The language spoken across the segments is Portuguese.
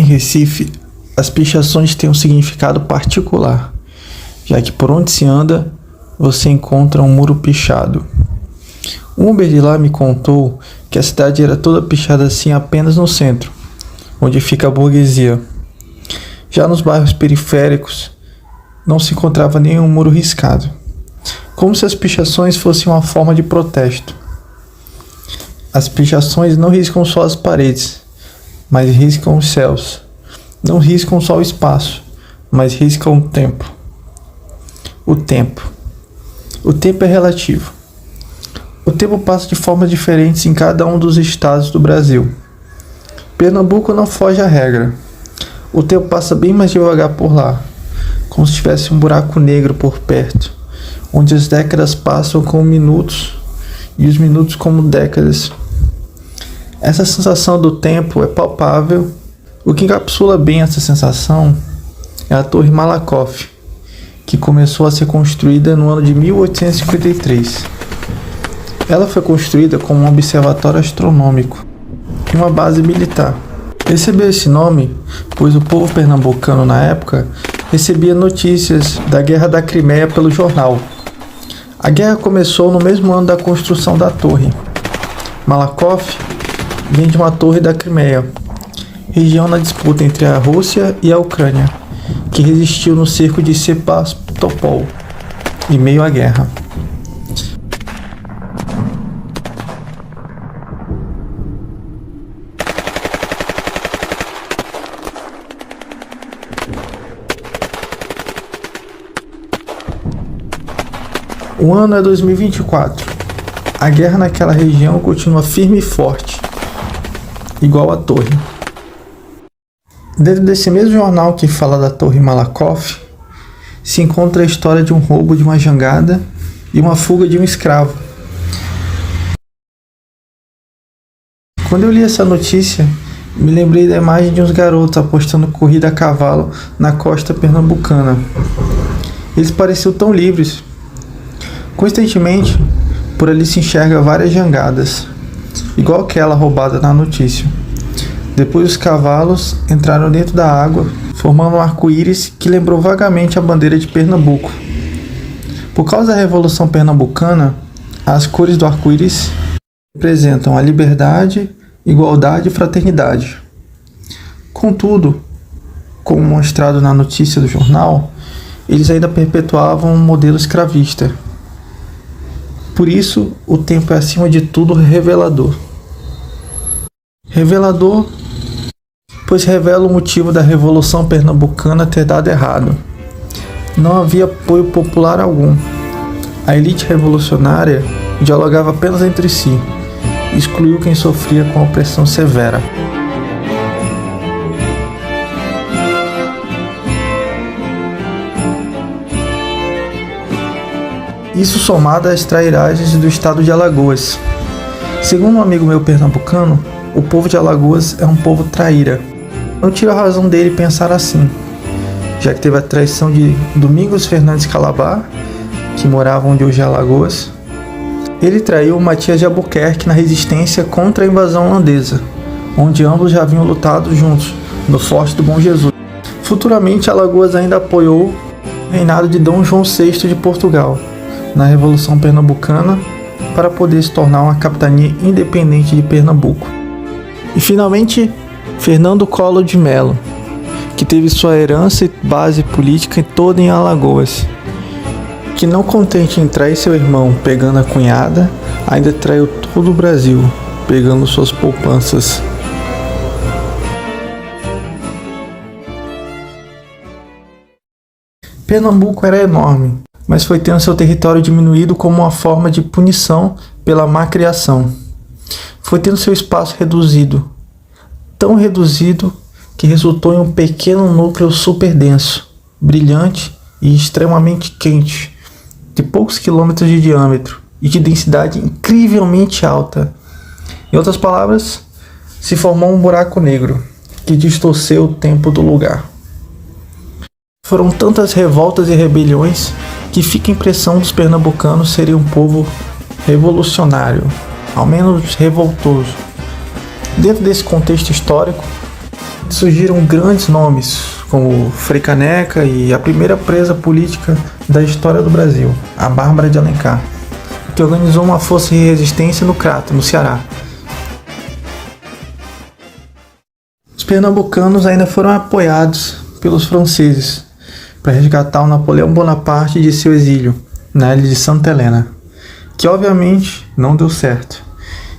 Em Recife, as pichações têm um significado particular, já que por onde se anda, você encontra um muro pichado. Um Uber de lá me contou que a cidade era toda pichada assim apenas no centro, onde fica a burguesia. Já nos bairros periféricos, não se encontrava nenhum muro riscado, como se as pichações fossem uma forma de protesto. As pichações não riscam só as paredes, mas riscam os céus. Não riscam só o espaço, mas riscam o tempo. O tempo. O tempo é relativo. O tempo passa de formas diferentes em cada um dos estados do Brasil. Pernambuco não foge à regra. O tempo passa bem mais devagar por lá, como se tivesse um buraco negro por perto, onde as décadas passam como minutos e os minutos como décadas. Essa sensação do tempo é palpável. O que encapsula bem essa sensação é a Torre Malakoff, que começou a ser construída no ano de 1853. Ela foi construída como um observatório astronômico e uma base militar. Recebeu esse nome pois o povo pernambucano na época recebia notícias da Guerra da Crimeia pelo jornal. A guerra começou no mesmo ano da construção da torre. Malakoff vem de uma torre da Crimeia, região na disputa entre a Rússia e a Ucrânia, que resistiu no cerco de Sebastopol, em meio à guerra. O ano é 2024. A guerra naquela região continua firme e forte, igual a torre. Dentro desse mesmo jornal que fala da Torre Malakoff, se encontra a história de um roubo de uma jangada e uma fuga de um escravo. Quando eu li essa notícia, me lembrei da imagem de uns garotos apostando corrida a cavalo na costa pernambucana. Eles pareciam tão livres. Coincidentemente, por ali se enxerga várias jangadas, igual aquela roubada na notícia. Depois os cavalos entraram dentro da água, formando um arco-íris que lembrou vagamente a bandeira de Pernambuco. Por causa da Revolução Pernambucana, as cores do arco-íris representam a liberdade, igualdade e fraternidade. Contudo, como mostrado na notícia do jornal, eles ainda perpetuavam um modelo escravista. Por isso, o tempo é acima de tudo revelador. Revelador, pois revela o motivo da Revolução Pernambucana ter dado errado. Não havia apoio popular algum. A elite revolucionária dialogava apenas entre si, excluiu quem sofria com a opressão severa. Isso somado às trairagens do estado de Alagoas. Segundo um amigo meu pernambucano, o povo de Alagoas é um povo traíra. Não tiro a razão dele pensar assim, já que teve a traição de Domingos Fernandes Calabar, que morava onde hoje é Alagoas. Ele traiu Matias de Albuquerque na resistência contra a invasão holandesa, onde ambos já haviam lutado juntos, no Forte do Bom Jesus. Futuramente, Alagoas ainda apoiou o reinado de Dom João VI de Portugal, na Revolução Pernambucana, para poder se tornar uma capitania independente de Pernambuco. E finalmente, Fernando Collor de Mello, que teve sua herança e base política toda em Alagoas, que não contente em trair seu irmão pegando a cunhada, ainda traiu todo o Brasil, pegando suas poupanças. Pernambuco era enorme, mas foi tendo seu território diminuído como uma forma de punição pela má criação. Foi tendo seu espaço reduzido, tão reduzido que resultou em um pequeno núcleo super denso, brilhante e extremamente quente, de poucos quilômetros de diâmetro e de densidade incrivelmente alta. Em outras palavras, se formou um buraco negro que distorceu o tempo do lugar. Foram tantas revoltas e rebeliões que fica a impressão dos pernambucanos serem um povo revolucionário, ao menos revoltoso. Dentro desse contexto histórico, onde surgiram grandes nomes, como Frei Caneca e a primeira presa política da história do Brasil, a Bárbara de Alencar, que organizou uma força de resistência no Crato, no Ceará. Os pernambucanos ainda foram apoiados pelos franceses para resgatar o Napoleão Bonaparte de seu exílio na ilha de Santa Helena, que obviamente não deu certo,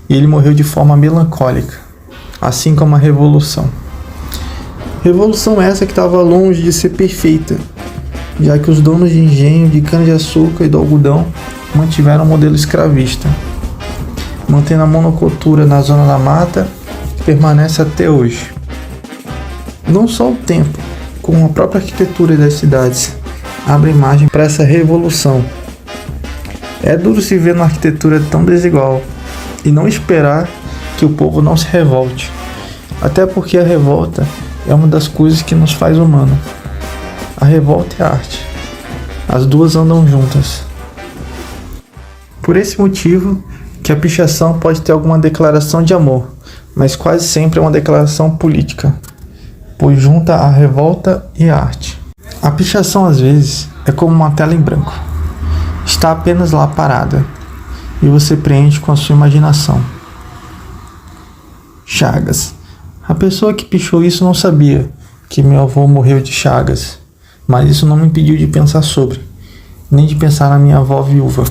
e ele morreu de forma melancólica, assim como a Revolução. Revolução essa que estava longe de ser perfeita, já que os donos de engenho de cana-de-açúcar e do algodão mantiveram o modelo escravista, mantendo a monocultura na zona da mata, que permanece até hoje. Não só o tempo, como a própria arquitetura das cidades abre margem para essa revolução. É duro se ver uma arquitetura tão desigual e não esperar que o povo não se revolte, até porque a revolta é uma das coisas que nos faz humano. A revolta e a arte, as duas andam juntas. Por esse motivo que a pichação pode ter alguma declaração de amor, mas quase sempre é uma declaração política, pois junta a revolta e a arte. A pichação às vezes é como uma tela em branco. Está apenas lá parada e você preenche com a sua imaginação. Chagas. A pessoa que pichou isso não sabia que meu avô morreu de chagas, mas isso não me impediu de pensar sobre, nem de pensar na minha avó viúva.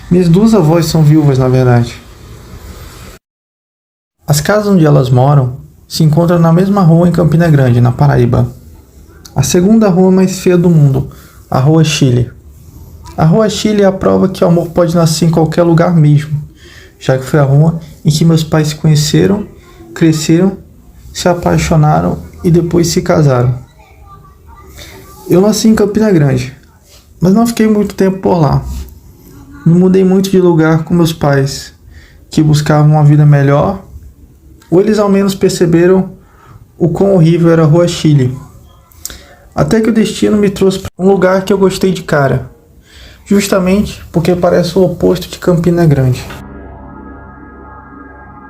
Minhas duas avós são viúvas, na verdade. As casas onde elas moram se encontram na mesma rua em Campina Grande, na Paraíba. A segunda rua mais feia do mundo, a Rua Chile. A Rua Chile é a prova que o amor pode nascer em qualquer lugar mesmo, já que foi a rua em que meus pais se conheceram, cresceram, se apaixonaram e depois se casaram. Eu nasci em Campina Grande, mas não fiquei muito tempo por lá. Me mudei muito de lugar com meus pais, que buscavam uma vida melhor, ou eles ao menos perceberam o quão horrível era a Rua Chile. Até que o destino me trouxe para um lugar que eu gostei de cara, justamente porque parece o oposto de Campina Grande.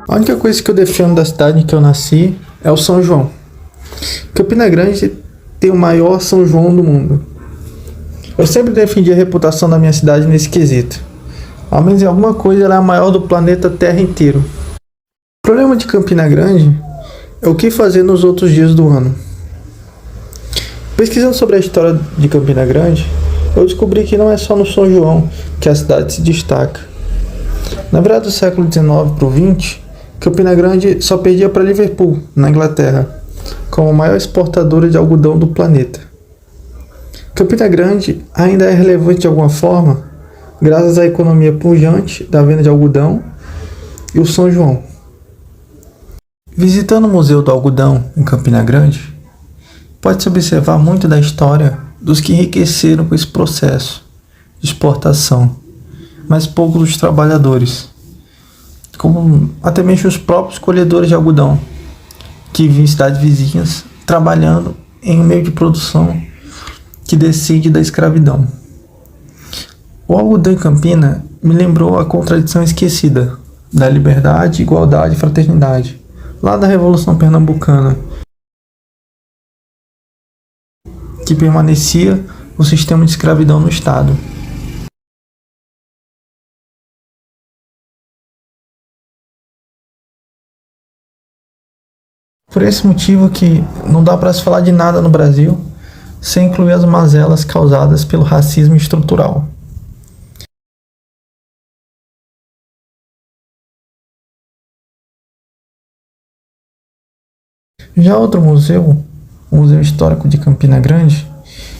A única coisa que eu defendo da cidade em que eu nasci é o São João. Campina Grande tem o maior São João do mundo. Eu sempre defendi a reputação da minha cidade nesse quesito. Ao menos em alguma coisa ela é a maior do planeta Terra inteiro. O problema de Campina Grande é o que fazer nos outros dias do ano. Pesquisando sobre a história de Campina Grande, eu descobri que não é só no São João que a cidade se destaca. Na virada do século XIX para o XX, Campina Grande só perdia para Liverpool, na Inglaterra, como a maior exportadora de algodão do planeta. Campina Grande ainda é relevante de alguma forma, graças à economia pujante da venda de algodão e o São João. Visitando o Museu do Algodão em Campina Grande, pode-se observar muito da história dos que enriqueceram com esse processo de exportação, mas pouco dos trabalhadores, como até mesmo os próprios colhedores de algodão, que vivem em cidades vizinhas, trabalhando em um meio de produção que descende da escravidão. O algodão em Campina me lembrou a contradição esquecida da liberdade, igualdade e fraternidade, lá da Revolução Pernambucana, que permanecia o sistema de escravidão no Estado. Por esse motivo que não dá para se falar de nada no Brasil sem incluir as mazelas causadas pelo racismo estrutural. Já outro museu, o Museu Histórico de Campina Grande,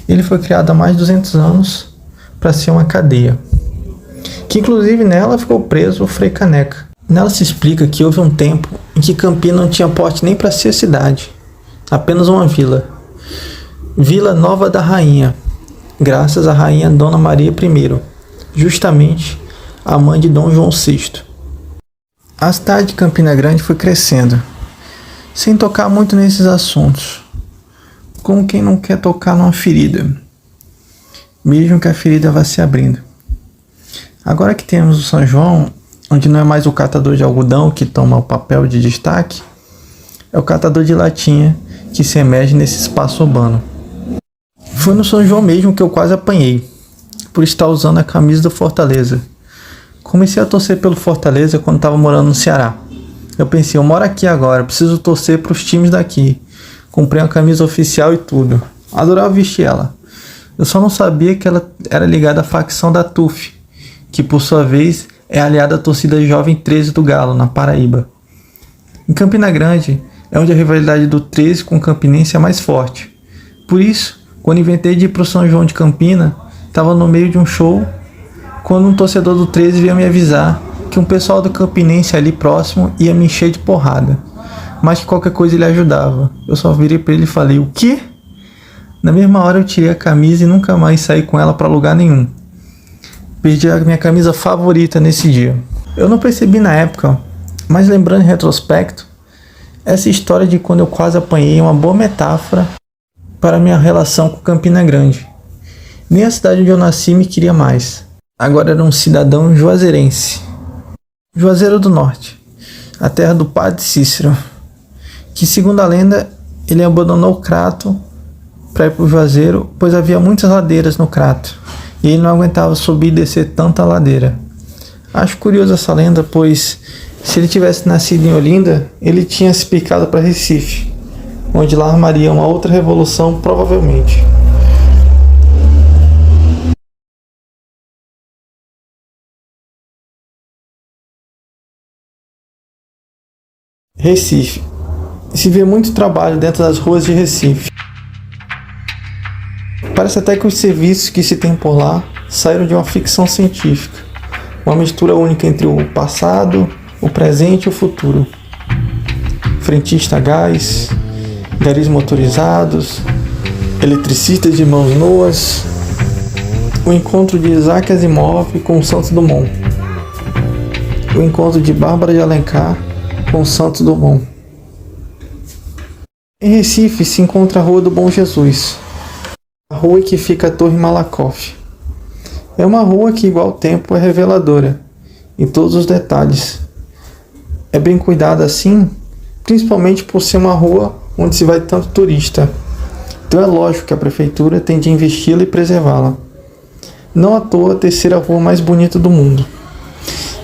ele foi criado há mais de 200 anos para ser uma cadeia, que inclusive nela ficou preso o Frei Caneca. Nela se explica que houve um tempo em que Campina não tinha porte nem para ser cidade, apenas uma vila. Vila Nova da Rainha, graças à rainha Dona Maria I, justamente a mãe de Dom João VI. A cidade de Campina Grande foi crescendo, sem tocar muito nesses assuntos, como quem não quer tocar numa ferida, mesmo que a ferida vá se abrindo. Agora que temos o São João, onde não é mais o catador de algodão que toma o papel de destaque, é o catador de latinha que se emerge nesse espaço urbano. Foi no São João mesmo que eu quase apanhei, por estar usando a camisa do Fortaleza. Comecei a torcer pelo Fortaleza quando estava morando no Ceará. Eu pensei, eu moro aqui agora, preciso torcer para os times daqui. Comprei uma camisa oficial e tudo. Adorava vestir ela. Eu só não sabia que ela era ligada à facção da TUF, que por sua vez é aliada à torcida Jovem 13 do Galo, na Paraíba. Em Campina Grande é onde a rivalidade do 13 com o Campinense é mais forte. Por isso, quando inventei de ir para o São João de Campina, estava no meio de um show, quando um torcedor do 13 veio me avisar que um pessoal do Campinense ali próximo ia me encher de porrada, mas que qualquer coisa ele ajudava. Eu só virei para ele e falei, o quê? Na mesma hora eu tirei a camisa e nunca mais saí com ela para lugar nenhum. Perdi a minha camisa favorita nesse dia. Eu não percebi na época, mas lembrando em retrospecto, essa história de quando eu quase apanhei é uma boa metáfora para minha relação com Campina Grande. Nem a cidade onde eu nasci me queria mais. Agora era um cidadão juazeirense. Juazeiro do Norte, a terra do padre Cícero, que segundo a lenda, ele abandonou o Crato para ir para o Juazeiro, pois havia muitas ladeiras no Crato, e ele não aguentava subir e descer tanta ladeira. Acho curioso essa lenda, pois se ele tivesse nascido em Olinda, ele tinha se picado para Recife, onde lá armaria uma outra revolução provavelmente. Recife. Se vê muito trabalho dentro das ruas de Recife. Parece até que os serviços que se tem por lá saíram de uma ficção científica. Uma mistura única entre o passado, o presente e o futuro. Frentista a gás, garis motorizados, eletricistas de mãos nuas, o encontro de Isaac Asimov com Santos Dumont, o encontro de Bárbara de Alencar com Santos Dumont. Em Recife se encontra a Rua do Bom Jesus, a rua em que fica a Torre Malakoff. É uma rua que, igual ao tempo, é reveladora, em todos os detalhes. É bem cuidada assim, principalmente por ser uma rua onde se vai tanto turista. Então é lógico que a prefeitura tem de investi-la e preservá-la. Não à toa a terceira rua mais bonita do mundo.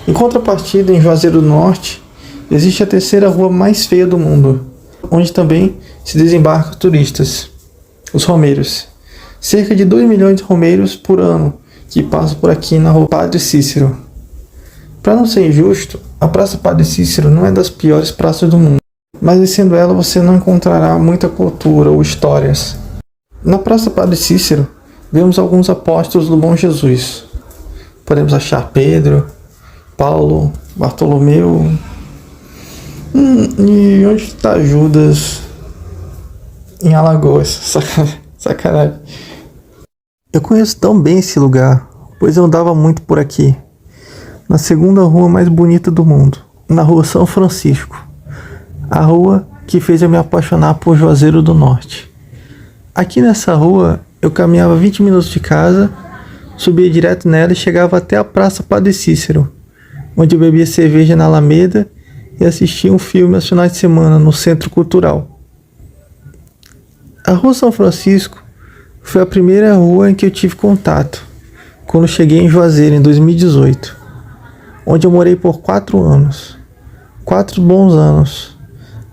Em contrapartida, em Juazeiro do Norte, existe a terceira rua mais feia do mundo, onde também se desembarcam turistas, os romeiros. Cerca de 2 milhões de romeiros por ano que passam por aqui na Rua Padre Cícero. Para não ser injusto, a Praça Padre Cícero não é das piores praças do mundo, mas descendo ela você não encontrará muita cultura ou histórias. Na Praça Padre Cícero, vemos alguns apóstolos do Bom Jesus. Podemos achar Pedro, Paulo, Bartolomeu. E onde está Judas? Em Alagoas. Sacanagem. Eu conheço tão bem esse lugar, pois eu andava muito por aqui. Na segunda rua mais bonita do mundo, na Rua São Francisco. A rua que fez eu me apaixonar por Juazeiro do Norte. Aqui nessa rua, eu caminhava 20 minutos de casa, subia direto nela e chegava até a Praça Padre Cícero, onde eu bebia cerveja na Alameda e assistia um filme aos finais de semana no Centro Cultural. A Rua São Francisco foi a primeira rua em que eu tive contato, quando cheguei em Juazeiro em 2018, onde eu morei por 4 anos. 4 bons anos.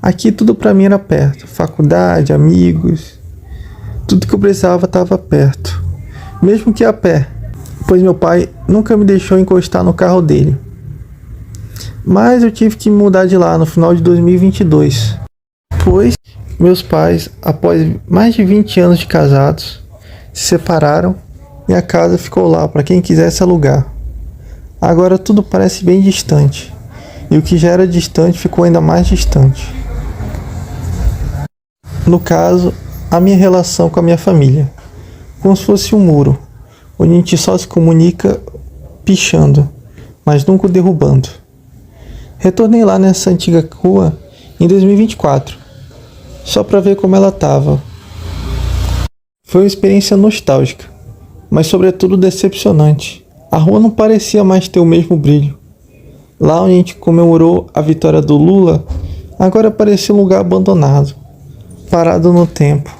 Aqui tudo pra mim era perto, faculdade, amigos, tudo que eu precisava estava perto, mesmo que a pé, pois meu pai nunca me deixou encostar no carro dele. Mas eu tive que me mudar de lá no final de 2022, pois meus pais, após mais de 20 anos de casados, se separaram e a casa ficou lá para quem quisesse alugar. Agora tudo parece bem distante, e o que já era distante ficou ainda mais distante. No caso, a minha relação com a minha família, como se fosse um muro, onde a gente só se comunica pichando, mas nunca o derrubando. Retornei lá nessa antiga rua em 2024, só para ver como ela estava. Foi uma experiência nostálgica, mas sobretudo decepcionante. A rua não parecia mais ter o mesmo brilho. Lá onde a gente comemorou a vitória do Lula, Agora parecia um lugar abandonado, parado no tempo.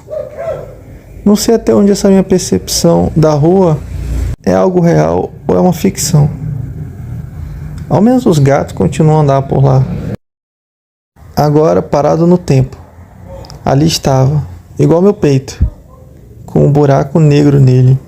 Não sei até onde essa minha percepção da rua é algo real ou é uma ficção. Ao menos os gatos continuam a andar por lá. Agora parado no tempo. Ali estava, igual meu peito, com um buraco negro nele.